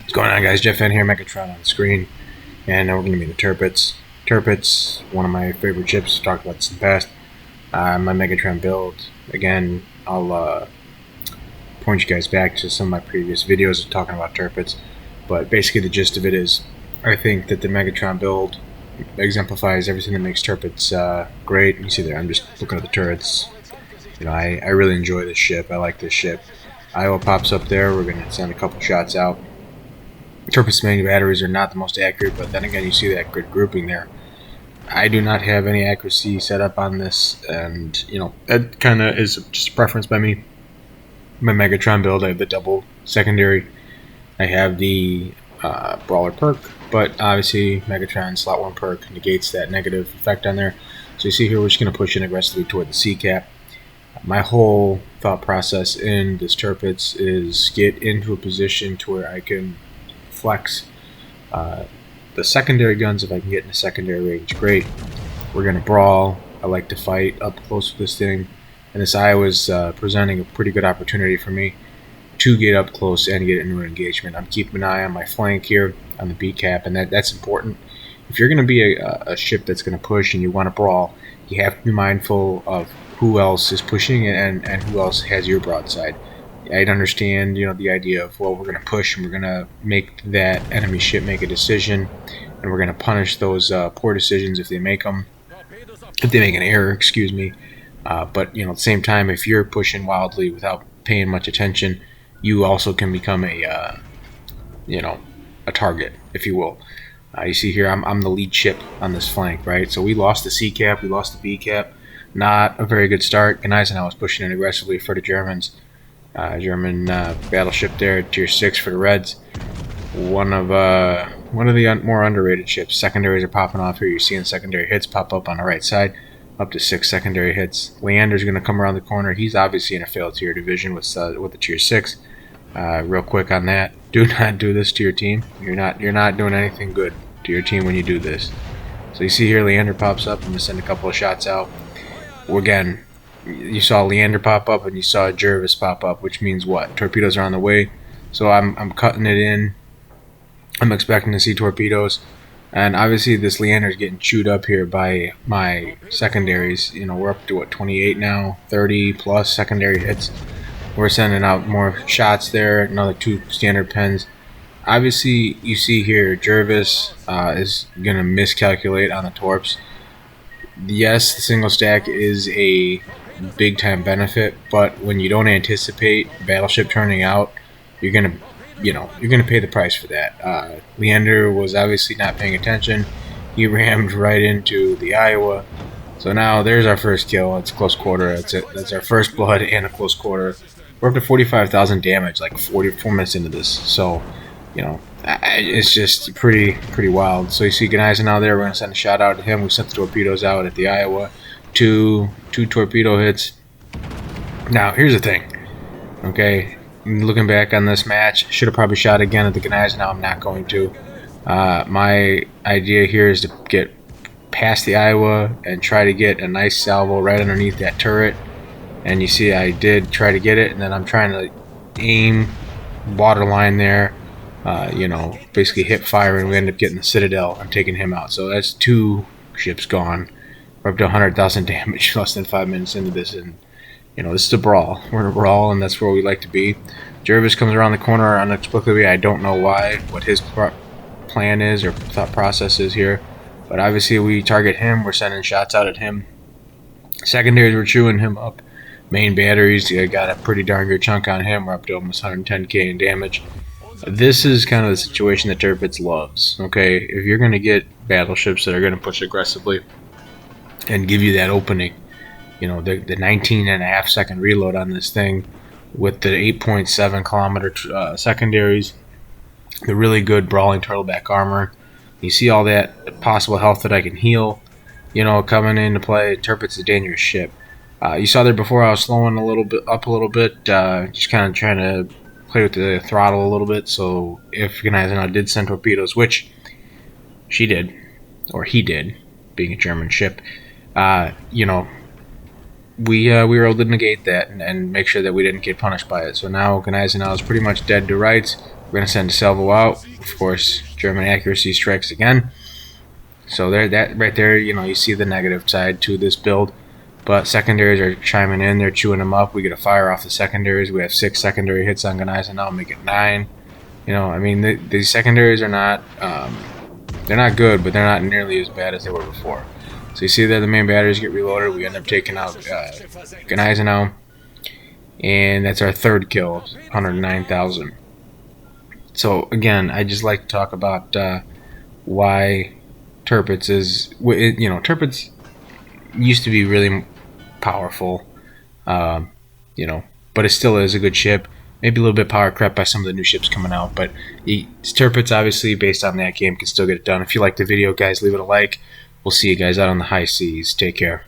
What's going on, guys? Jeff N here, Megatron on the screen, and now we're going to be the Tirpitz. Tirpitz, one of my favorite ships. I've talked about this in the past. My Megatron build. Again, I'll point you guys back to some of my previous videos of talking about Tirpitz. But basically, the gist of it is, I think that the Megatron build exemplifies everything that makes Tirpitz great. You see there, I'm just looking at the turrets. You know, I really enjoy this ship. I like this ship. Iowa pops up there. We're going to send a couple shots out. Tirpitz main batteries are not the most accurate, but then again, you see that good grouping there. I do not have any accuracy set up on this, and you know that kind of is just a preference by me. My Megatron build, I have the double secondary. I have the brawler perk, but obviously Megatron slot 1 perk negates that negative effect on there. So you see here, we're just going to push in aggressively toward the C cap. My whole thought process in this Tirpitz is get into a position to where I can flex the secondary guns. If I can get in a secondary range, great. We're gonna brawl. I like to fight up close with this thing, and this Iowa's presenting a pretty good opportunity for me to get up close and get into an engagement. I'm keeping an eye on my flank here on the B cap, and that's important. If you're gonna be a ship that's gonna push and you want to brawl, you have to be mindful of who else is pushing and who else has your broadside. I'd understand, you know, the idea of, well, we're going to push and we're going to make that enemy ship make a decision, and we're going to punish those poor decisions if they make them, if they make an error, excuse me. But you know, at the same time, if you're pushing wildly without paying much attention, you also can become a, you know, a target, if you will. You see here, I'm the lead ship on this flank, right? So we lost the C cap, we lost the B cap. Not a very good start. And I was pushing in aggressively for the Germans. German battleship there, tier 6 for the Reds. One of the more underrated ships. Secondaries are popping off here. You're seeing secondary hits pop up on the right side, up to 6 secondary hits. Leander's going to come around the corner. He's obviously in a failed tier division with the tier 6. Real quick on that, do not do this to your team. You're not doing anything good to your team when you do this. So you see here, Leander pops up. I'm going to send a couple of shots out. Again, you saw Leander pop up and you saw Jervis pop up, which means what? Torpedoes are on the way. So I'm cutting it in. I'm expecting to see torpedoes. And obviously this Leander is getting chewed up here by my secondaries. You know, we're up to what, 28 now, 30 plus secondary hits. We're sending out more shots there, another 2 standard pens. Obviously, you see here, Jervis is going to miscalculate on the torps. Yes, the single stack is a big time benefit, but when you don't anticipate battleship turning out, you're gonna pay the price for that. Leander was obviously not paying attention. He rammed right into the Iowa. So now there's our first kill. It's close quarter. That's it. That's our first blood and a close quarter. We're up to 45,000 damage, like 44 minutes into this. So, you know, it's just pretty wild. So you see Gneisenau now there. We're gonna send a shot out to him. We sent the torpedoes out at the Iowa. Two torpedo hits. Now here's the thing. Okay, looking back on this match, should have probably shot again at the Gneisenau. Now I'm not going to. My idea here is to get past the Iowa and try to get a nice salvo right underneath that turret. And you see, I did try to get it, and then I'm trying to aim waterline there. You know, basically hip fire, and we end up getting the Citadel and taking him out. So that's 2 ships gone. We're up to 100,000 damage less than 5 minutes into this, and you know, this is a brawl. We're in a brawl, and that's where we like to be. Jervis comes around the corner unexplicably. I don't know why, what his plan is or thought process is here, but obviously we target him. We're sending shots out at him. Secondaries, we're chewing him up. Main batteries, got a pretty darn good chunk on him. We're up to almost 110k in damage. This is kind of the situation that Tirpitz loves. Okay, if you're going to get battleships that are going to push aggressively and give you that opening, you know, the 19.5 second reload on this thing with the 8.7 kilometer secondaries, the really good brawling turtleback armor. You see all that possible health that I can heal, you know, coming into play. Tirpitz is a dangerous ship. You saw there before I was slowing a little bit, just kind of trying to play with the throttle a little bit. So if Gneisenau did send torpedoes, which she did, or he did, being a German ship, you know, we were able to negate that and make sure that we didn't get punished by it. So now Gneisenau is pretty much dead to rights. We're gonna send a salvo out. Of course, German accuracy strikes again. So there, that right there, you see the negative side to this build. But secondaries are chiming in. They're chewing them up. We get a fire off the secondaries. We have 6 secondary hits on Ganiza now, make it 9. I mean, these secondaries are not, they're not good, but they're not nearly as bad as they were before. So you see there, the main batteries get reloaded. We end up taking out Ganiza now. And that's our 3rd kill, 109,000. So again, I just like to talk about why Tirpitz is, Tirpitz used to be really powerful, but it still is a good ship. Maybe a little bit power crept by some of the new ships coming out, but Tirpitz, obviously, based on that game, can still get it done. If you like the video, guys, leave it a like. We'll see you guys out on the high seas. Take care.